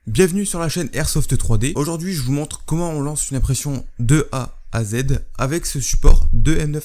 Bienvenue sur la chaîne Airsoft 3D. Aujourd'hui, je vous montre comment on lance une impression de A à Z avec ce support de M9.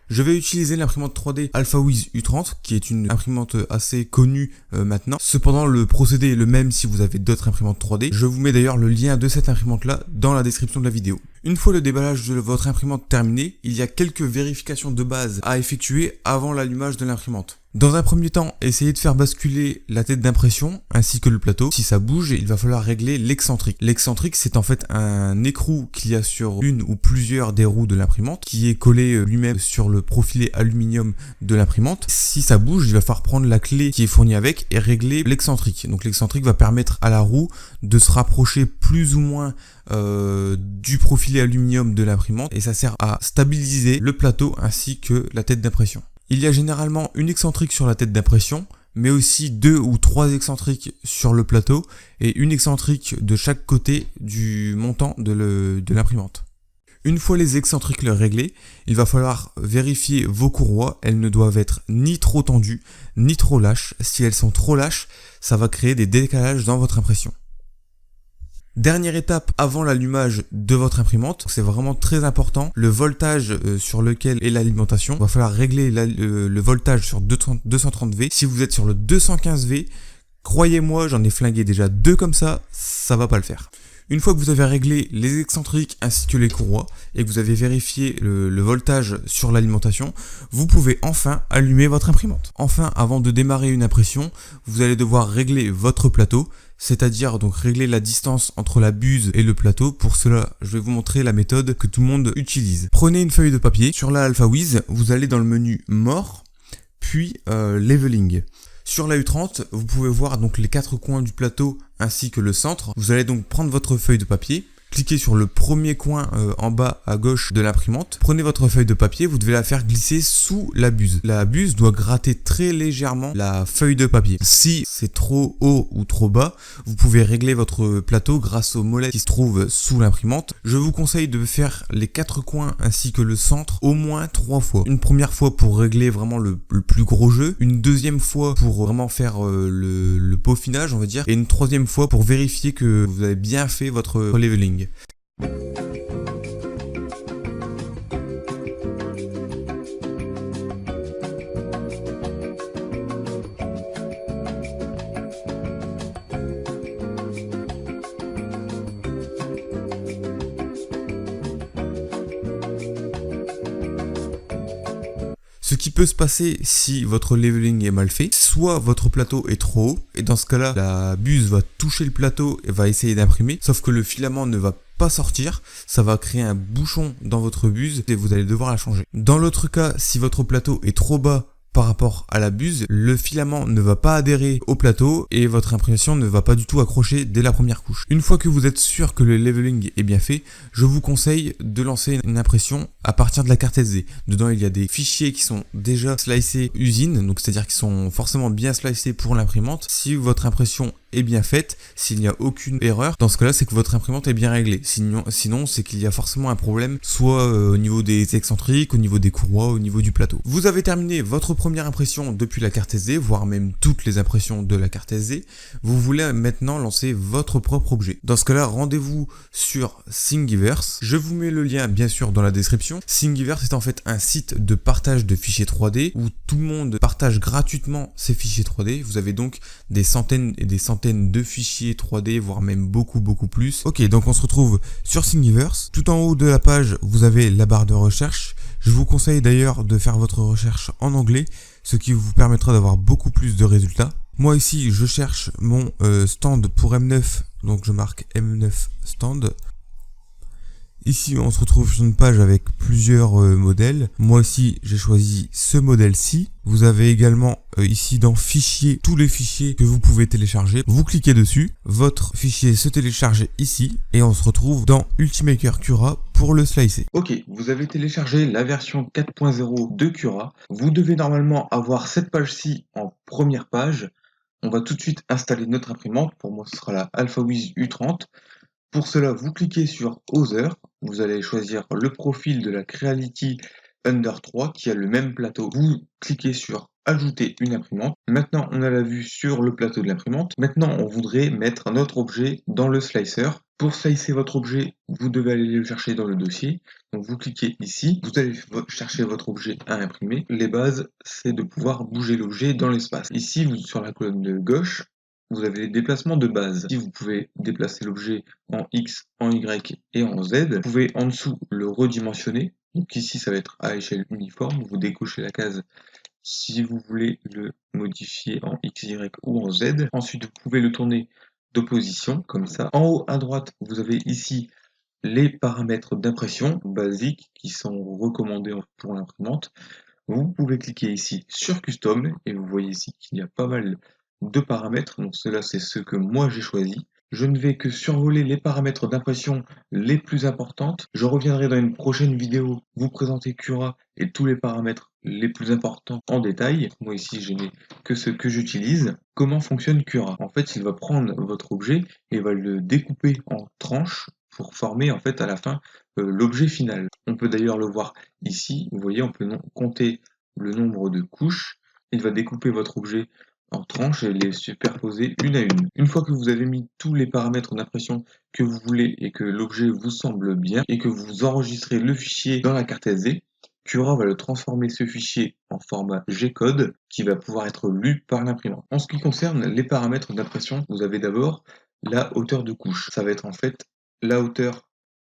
Je vais utiliser l'imprimante 3D AlphaWiz U30 qui est une imprimante assez connue maintenant. Cependant, le procédé est le même si vous avez d'autres imprimantes 3D. Je vous mets d'ailleurs le lien de cette imprimante là dans la description de la vidéo. Une fois le déballage de votre imprimante terminé, il y a quelques vérifications de base à effectuer avant l'allumage de l'imprimante. Dans un premier temps, essayez de faire basculer la tête d'impression ainsi que le plateau. Si ça bouge, il va falloir régler l'excentrique. L'excentrique, c'est en fait un écrou qu'il y a sur une ou plusieurs des roues de l'imprimante qui est collé lui-même sur le profilé aluminium de l'imprimante. Si ça bouge, il va falloir prendre la clé qui est fournie avec et régler l'excentrique. Donc l'excentrique va permettre à la roue de se rapprocher plus ou moins du profilé aluminium de l'imprimante et ça sert à stabiliser le plateau ainsi que la tête d'impression. Il y a généralement une excentrique sur la tête d'impression, mais aussi 2 ou 3 excentriques sur le plateau et une excentrique de chaque côté du montant de l'imprimante. Une fois les excentriques réglés, il va falloir vérifier vos courroies. Elles ne doivent être ni trop tendues, ni trop lâches. Si elles sont trop lâches, ça va créer des décalages dans votre impression. Dernière étape avant l'allumage de votre imprimante, c'est vraiment très important, le voltage sur lequel est l'alimentation. Il va falloir régler le voltage sur 230V. Si vous êtes sur le 215V, croyez-moi, j'en ai flingué déjà 2 comme ça va pas le faire. Une fois que vous avez réglé les excentriques ainsi que les courroies et que vous avez vérifié le voltage sur l'alimentation, vous pouvez enfin allumer votre imprimante. Enfin, avant de démarrer une impression, vous allez devoir régler votre plateau, c'est-à-dire donc régler la distance entre la buse et le plateau. Pour cela, je vais vous montrer la méthode que tout le monde utilise. Prenez une feuille de papier, sur la AlphaWiz, vous allez dans le menu More, puis Leveling. Sur la U30, vous pouvez voir donc les 4 coins du plateau ainsi que le centre. Vous allez donc prendre votre feuille de papier, cliquez sur le premier coin en bas à gauche de l'imprimante. Prenez votre feuille de papier, vous devez la faire glisser sous la buse. La buse doit gratter très légèrement la feuille de papier. Si c'est trop haut ou trop bas, vous pouvez régler votre plateau grâce au mollet qui se trouve sous l'imprimante. Je vous conseille de faire les 4 coins ainsi que le centre au moins 3 fois. Une première fois pour régler vraiment le plus gros jeu, une deuxième fois pour vraiment faire le peaufinage on va dire, et une troisième fois pour vérifier que vous avez bien fait votre leveling. Ce qui peut se passer si votre leveling est mal fait, soit votre plateau est trop haut, et dans ce cas-là, la buse va toucher le plateau et va essayer d'imprimer, sauf que le filament ne va pas sortir, ça va créer un bouchon dans votre buse et vous allez devoir la changer. Dans l'autre cas, si votre plateau est trop bas par rapport à la buse, le filament ne va pas adhérer au plateau et votre impression ne va pas du tout accrocher dès la première couche. Une fois que vous êtes sûr que le leveling est bien fait, je vous conseille de lancer une impression à partir de la carte SD. Dedans, il y a des fichiers qui sont déjà slicés usine, donc c'est-à-dire qu'ils sont forcément bien slicés pour l'imprimante. Si votre impression est bien faite, s'il n'y a aucune erreur, dans ce cas-là, c'est que votre imprimante est bien réglée. Sinon c'est qu'il y a forcément un problème, soit au niveau des excentriques, au niveau des courroies, au niveau du plateau. Vous avez terminé votre première impression depuis la carte SD, voire même toutes les impressions de la carte SD. Vous voulez maintenant lancer votre propre objet. Dans ce cas-là, rendez-vous sur Thingiverse. Je vous mets le lien bien sûr dans la description. Thingiverse est en fait un site de partage de fichiers 3D où tout le monde partage gratuitement ses fichiers 3D. Vous avez donc des centaines et des centaines de fichiers 3D, voire même beaucoup plus. Ok, donc on se retrouve sur Thingiverse. Tout en haut de la page, vous avez la barre de recherche. Je vous conseille d'ailleurs de faire votre recherche en anglais, ce qui vous permettra d'avoir beaucoup plus de résultats. Moi ici, je cherche mon stand pour M9, donc je marque M9 stand. Ici, on se retrouve sur une page avec plusieurs modèles. Moi ici, j'ai choisi ce modèle-ci. Vous avez également ici dans Fichiers, tous les fichiers que vous pouvez télécharger. Vous cliquez dessus, votre fichier se télécharge ici et on se retrouve dans Ultimaker Cura pour le slicer. Ok, vous avez téléchargé la version 4.0 de Cura. Vous devez normalement avoir cette page-ci en première page. On va tout de suite installer notre imprimante. Pour moi, ce sera la AlphaWiz U30. Pour cela, vous cliquez sur Other, vous allez choisir le profil de la Creality Under 3 qui a le même plateau. Vous cliquez sur Ajouter une imprimante. Maintenant, on a la vue sur le plateau de l'imprimante. Maintenant, on voudrait mettre notre objet dans le slicer. Pour slicer votre objet, vous devez aller le chercher dans le dossier. Donc vous cliquez ici, vous allez chercher votre objet à imprimer. Les bases, c'est de pouvoir bouger l'objet dans l'espace. Ici, sur la colonne de gauche, vous avez les déplacements de base. Ici, vous pouvez déplacer l'objet en X, en Y et en Z. Vous pouvez en dessous le redimensionner. Donc ici, ça va être à échelle uniforme. Vous décochez la case si vous voulez le modifier en X, Y ou en Z. Ensuite, vous pouvez le tourner d'opposition, comme ça. En haut à droite, vous avez ici les paramètres d'impression basiques qui sont recommandés pour l'imprimante. Vous pouvez cliquer ici sur Custom et vous voyez ici qu'il y a pas mal de paramètres. Donc cela, c'est ce que moi j'ai choisi. Je ne vais que survoler les paramètres d'impression les plus importantes. Je reviendrai dans une prochaine vidéo vous présenter Cura et tous les paramètres les plus importants en détail. Moi ici, je n'ai que ce que j'utilise. Comment fonctionne Cura? En fait, il va prendre votre objet et va le découper en tranches pour former en fait à la fin l'objet final. On peut d'ailleurs le voir ici. Vous voyez, on peut compter le nombre de couches. Il va découper votre objet en tranches et les superposer une à une. Une fois que vous avez mis tous les paramètres d'impression que vous voulez et que l'objet vous semble bien et que vous enregistrez le fichier dans la carte SD, Cura va le transformer ce fichier en format G-code qui va pouvoir être lu par l'imprimante. En ce qui concerne les paramètres d'impression, vous avez d'abord la hauteur de couche. Ça va être en fait la hauteur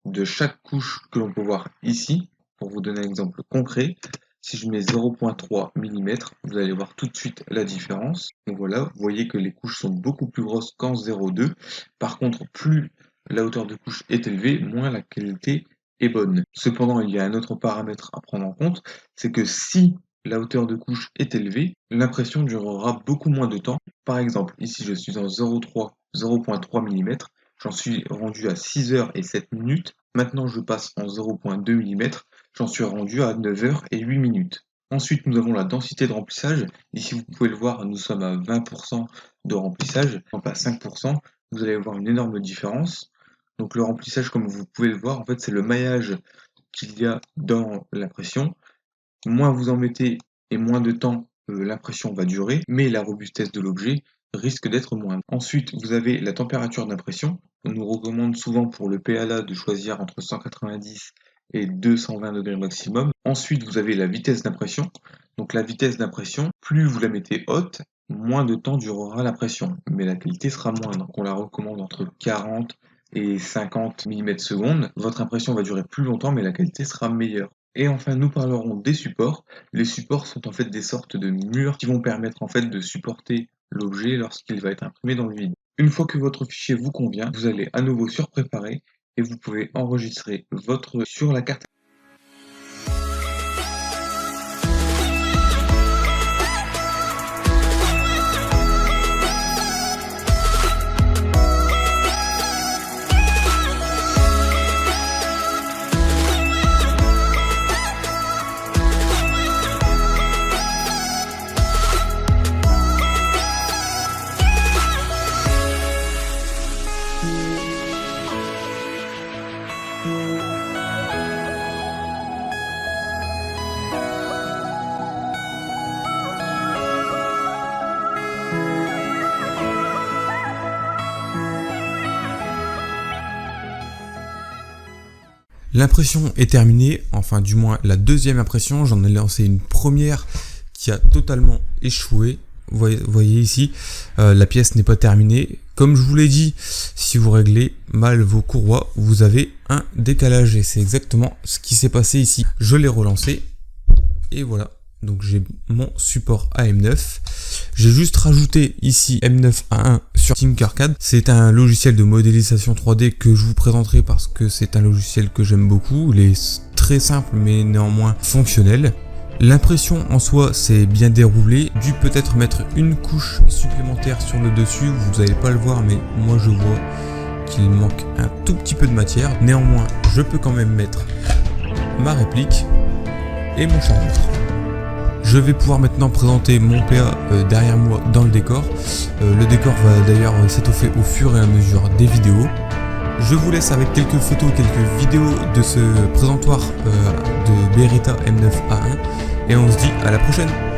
de chaque couche que l'on peut voir ici. Pour vous donner un exemple concret, si je mets 0.3 mm, vous allez voir tout de suite la différence. Donc voilà, vous voyez que les couches sont beaucoup plus grosses qu'en 0.2. Par contre, plus la hauteur de couche est élevée, moins la qualité est bonne. Cependant, il y a un autre paramètre à prendre en compte, c'est que si la hauteur de couche est élevée, l'impression durera beaucoup moins de temps. Par exemple, ici je suis en 0.3 mm, j'en suis rendu à 6 heures et 7 minutes. Maintenant, je passe en 0.2 mm, j'en suis rendu à 9 heures et 8 minutes. Ensuite, nous avons la densité de remplissage. Ici, vous pouvez le voir, nous sommes à 20% de remplissage, non pas 5%. Vous allez voir une énorme différence. Donc le remplissage, comme vous pouvez le voir, en fait, c'est le maillage qu'il y a dans l'impression. Moins vous en mettez et moins de temps l'impression va durer, mais la robustesse de l'objet risque d'être moindre. Ensuite, vous avez la température d'impression. On nous recommande souvent pour le PLA de choisir entre 190 et 220 degrés maximum. Ensuite, vous avez la vitesse d'impression. Donc la vitesse d'impression, plus vous la mettez haute, moins de temps durera l'impression, mais la qualité sera moindre. Donc on la recommande entre 40 et 50 mm/s. Votre impression va durer plus longtemps, mais la qualité sera meilleure. Et enfin, nous parlerons des supports. Les supports sont en fait des sortes de murs qui vont permettre en fait de supporter l'objet lorsqu'il va être imprimé dans le vide. Une fois que votre fichier vous convient, vous allez à nouveau sur Préparer et vous pouvez enregistrer votre sur la carte. L'impression est terminée, enfin du moins la deuxième impression. J'en ai lancé une première qui a totalement échoué. Vous voyez ici, la pièce n'est pas terminée. Comme je vous l'ai dit, si vous réglez mal vos courroies, vous avez un décalage. Et c'est exactement ce qui s'est passé ici. Je l'ai relancé et voilà. Donc j'ai mon support AM9. J'ai juste rajouté ici M9A1 sur Tinkercad. C'est un logiciel de modélisation 3D que je vous présenterai parce que c'est un logiciel que j'aime beaucoup. Il est très simple mais néanmoins fonctionnel. L'impression en soi s'est bien déroulée. Dû peut-être mettre une couche supplémentaire sur le dessus. Vous n'allez pas le voir mais moi je vois qu'il manque un tout petit peu de matière. Néanmoins je peux quand même mettre ma réplique et mon chargeur. Je vais pouvoir maintenant présenter mon PA derrière moi dans le décor. Le décor va d'ailleurs s'étoffer au fur et à mesure des vidéos. Je vous laisse avec quelques photos, quelques vidéos de ce présentoir de Beretta M9A1 et on se dit à la prochaine.